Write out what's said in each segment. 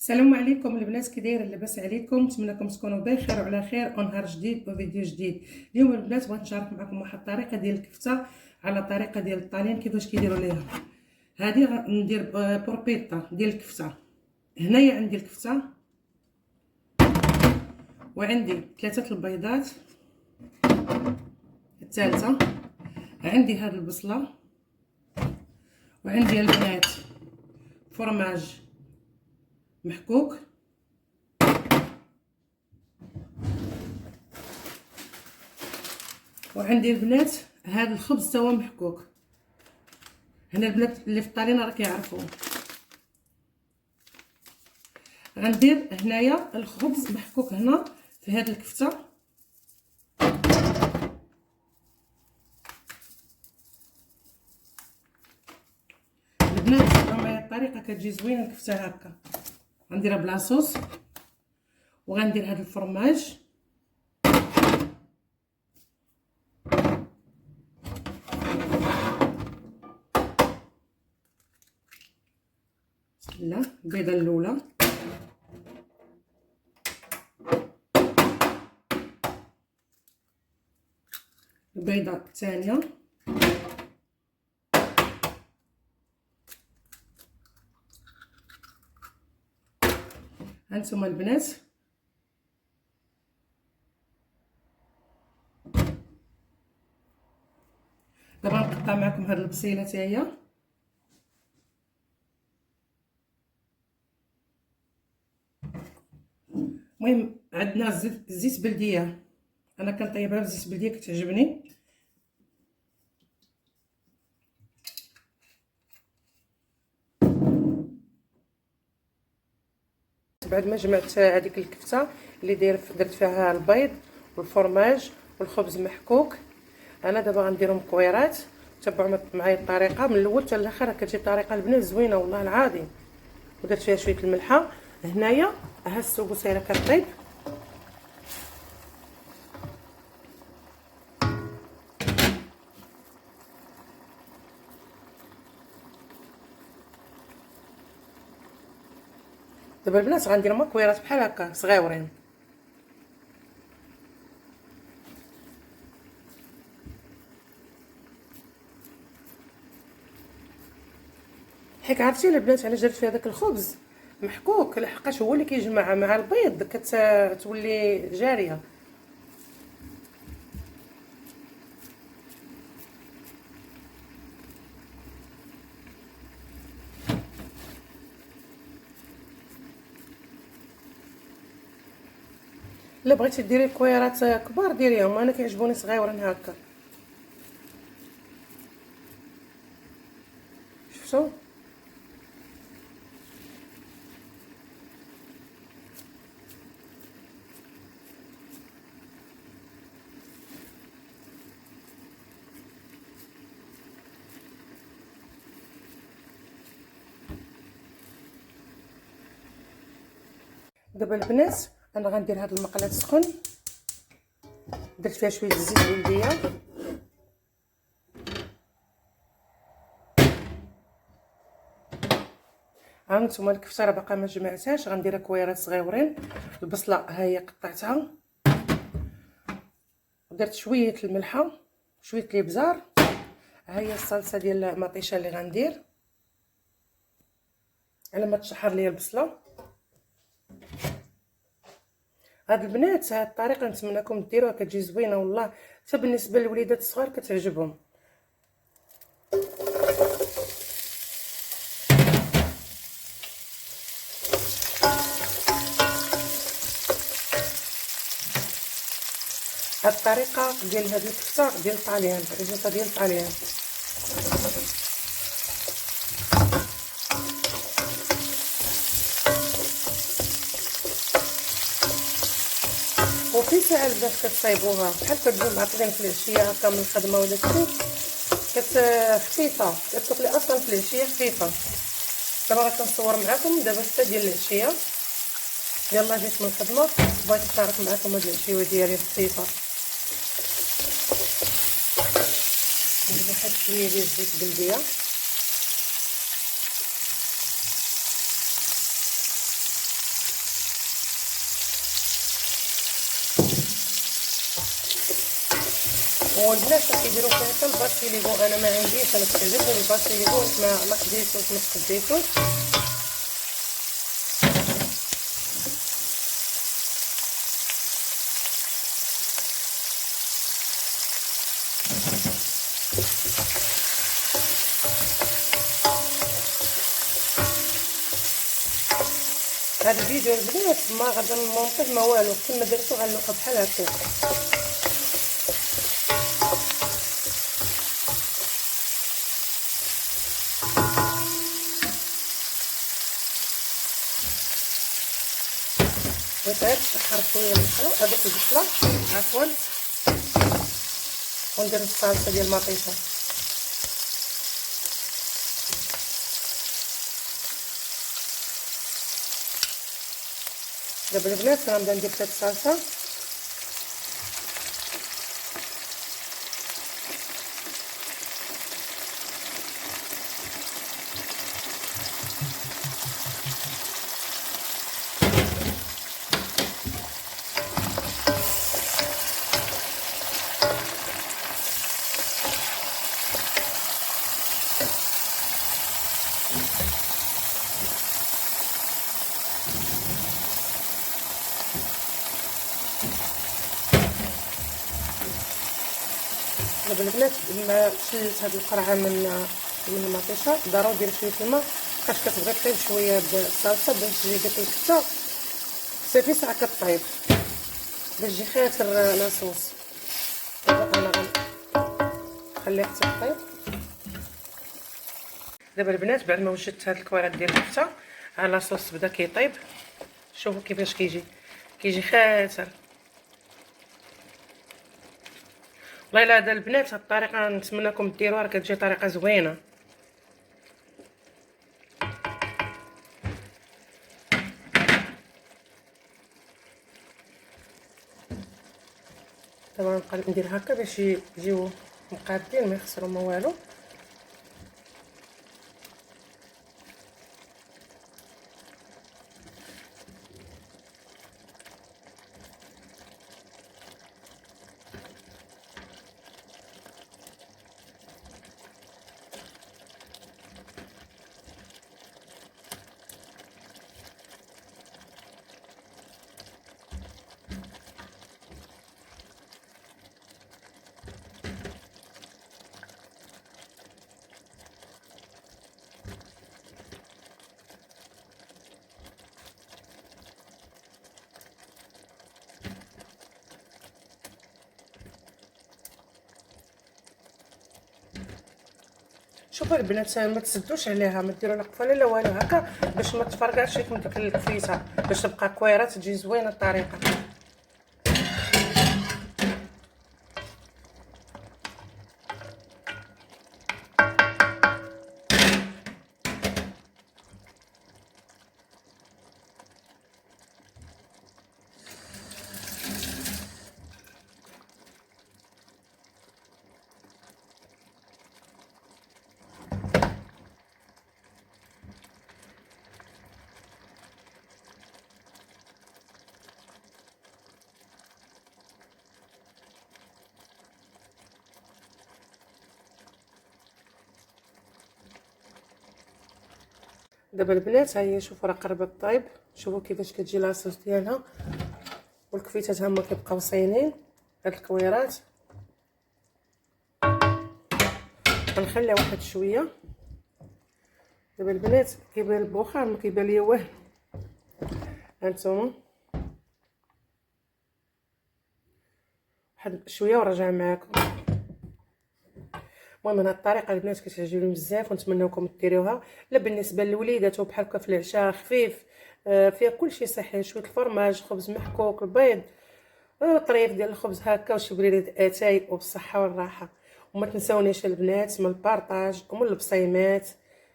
السلام عليكم البنات، كي داير لاباس عليكم؟ نتمنىكم تكونوا بخير وعلى خير ونهار جديد وفيديو جديد. اليوم البنات بغيت نشارك معكم واحد الطريقه ديال الكفته على طريقه ديال الطالين كيفاش كيديروا ليها. هذه غندير بوربيطه ديال الكفته. هنايا عندي الكفته وعندي 3 البيضات، الثالثه عندي هاد البصله، وعندي البنات فرماج محكوك، وعندي البنات هذا الخبز توا محكوك. هنا البنات اللي في الطالين راه كيعرفوا. غندير هنايا الخبز محكوك هنا في هذه الكفته. البنات راه الطريقه كتجي زوينه الكفته هكا. غنديرها بلا صوص وغندير هذا الفرماج لا البيضه الاولى، البيضه الثانيه، هانتوما البنات دابا نقطع معكم هاد البصيله حتى هي. المهم عندنا زيت بلديه، انا كنطيبها بزيت بلديه كتعجبني. بعد ما جمعت هذيك الكفته اللي درت فيها البيض والفرماج والخبز محكوك، انا دابا غنديرهم كويرات. تبعوا معايا الطريقه من الاول حتى الاخر، كتجي طريقه البنات زوينه والله العظيم. ودرت فيها شويه الملحه. هنايا ها السوبوسه كطيب، دابا البنات غندير مكويرات بحال هكا صغيورين. حيت عرفتي البنات علاش درت فيها داك الخبز محكوك؟ لحقاش هو اللي كيجمع مع البيض كتولي جاريه. الا بغيتي ديري كويرات كبار ديريهم، انا كيعجبوني صغيورين هكا. شفتوا؟ دابا البنات انا غندير هاد المقله تسخن، درت فيها شويه الزيت بلديه، ها نتوما الكفته راه باقا ما جمعتهاش. غنديرها كويرات صغيورين. البصله ها هي قطعتها، درت شويه الملحه شويه الابزار. ها هي الصلصه ديال المطيشه اللي غندير على ما تشحر ليا البصله. هاد البنات هاد الطريقه نتمنىكم ديروها، كتجي زوينه والله، حتى بالنسبه للوليدات الصغار كتعجبهم. هاد الطريقه ديال هاد الكفته ديال الطاليان، الريزوطه ديال الطاليان. وفي ساعه البنات كتصايبوها بحال كتجيو معطلين في العشيه هكا من الخدمه ولا شي خفيفه، كتاكلي اصلا في العشيه خفيفه. دابا غنصور معكم دابا حتى ديال العشيه. يلا جيت من الخدمه بغيت نشارك معكم هاد العشيه ديالي خفيفه. ندير واحد شويه ديال الزيت بلديه، والبنات كيديروا فيها حتى الباسيليكو. انا ما عنديش، انا كتعجبني الباسيليكو، ما خديتوش ما تخديتوش. هذا الفيديو البنات ما غادي نمونطيه ما والو، كما درتو غنلوحو بحال هكا. غير نشحر شويه البصله، هذيك البصله عفوا، وندير الصلصه ديال المطيشه. دابا البنات غنبدا ندير هاد الصلصه. دابا البنات لما شلت هاد القرعه من المطيشه، ضروري دير شويه الماء، بقاش كتبغي طيب شويه بالصلصه باش تجي ديك الكفته صافي ساعه كطيب باش تجي خاطر لاصوص. دابا انا غنخليها حتى طيب. دابا البنات بعد ما وجدت هاد الكوارات ديال الكفته، لاصوص بدا كيطيب. شوفوا كيفاش كيجي خاطر. والله الا هذا البنات هاد الطريقه نتمنىكم ديروها، راه كتجي طريقه زوينه. دابا نبقى ندير هكا باش يجيو مقادين ما يخسروا ما والو. شوفوا البنات ما تسدوش عليها، ما ديروا لا قفله لا والو، هكا باش ما تفرقعش لكم ديك الكفيته، باش تبقى كويرات تجي زوينه الطريقه. دابا البنات ها هي، شوفوا راه قربت طيب. شوفوا كيفاش كتجي لاصوص ديالها، والكفيتات هما كيبقاو صاينين. هاد الكويرات غنخليها واحد شويه. دابا البنات كيبان البخار، ما كيبان ليا والو. هانتوما واحد شويه ونرجع معاكم. المهم هاد الطريقه البنات كتعجبني بزاف، ونتمنىوكم ديروها. لا بالنسبه للوليدات وبحال هكا في العشاء خفيف، فيها كلشي صحي، شويه الفرماج، خبز محكوك، البيض، طريف ديال الخبز هكا، وشي بريده اتاي، وبالصحه والراحه. وما تنساونيش البنات من البارطاج ومن البصيمات.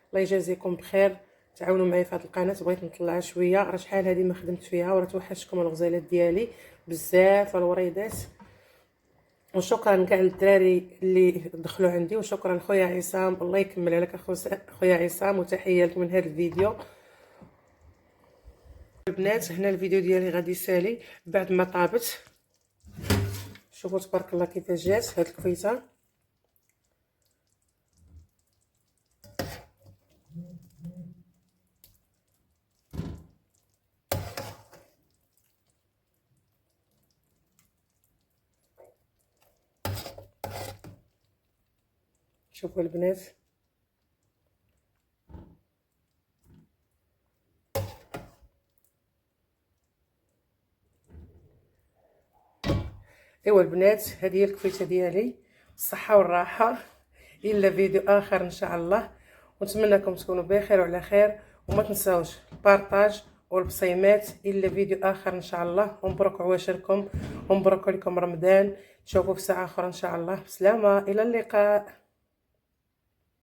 الله يجازيكم بخير. تعاونوا معايا في هذه القناه، بغيت نطلع شويه، راه شحال هذه ما خدمت فيها، وراه توحشتكم الغزالات ديالي بزاف الوريدات. وشكرا كاع الدراري اللي دخلوا عندي، وشكرا خويا عصام، الله يكمل عليك خويا عصام، وتحيه لك من هذا الفيديو. البنات هنا الفيديو ديالي غادي يسالي بعد ما طابت. شوفوا تبارك الله كيفاش جات هاد الكفيته. شوفوا البنات ايوا البنات، هذه هي الكفيته ديالي بالصحه والراحه. الى فيديو اخر ان شاء الله، ونتمنىكم تكونوا بخير وعلى خير، وما تنساوش البارطاج والبصيمات. الى فيديو اخر ان شاء الله، ومبروك عواشركم ومبروك لكم رمضان. نشوفوا في ساعه اخرى ان شاء الله. بسلامه، الى اللقاء.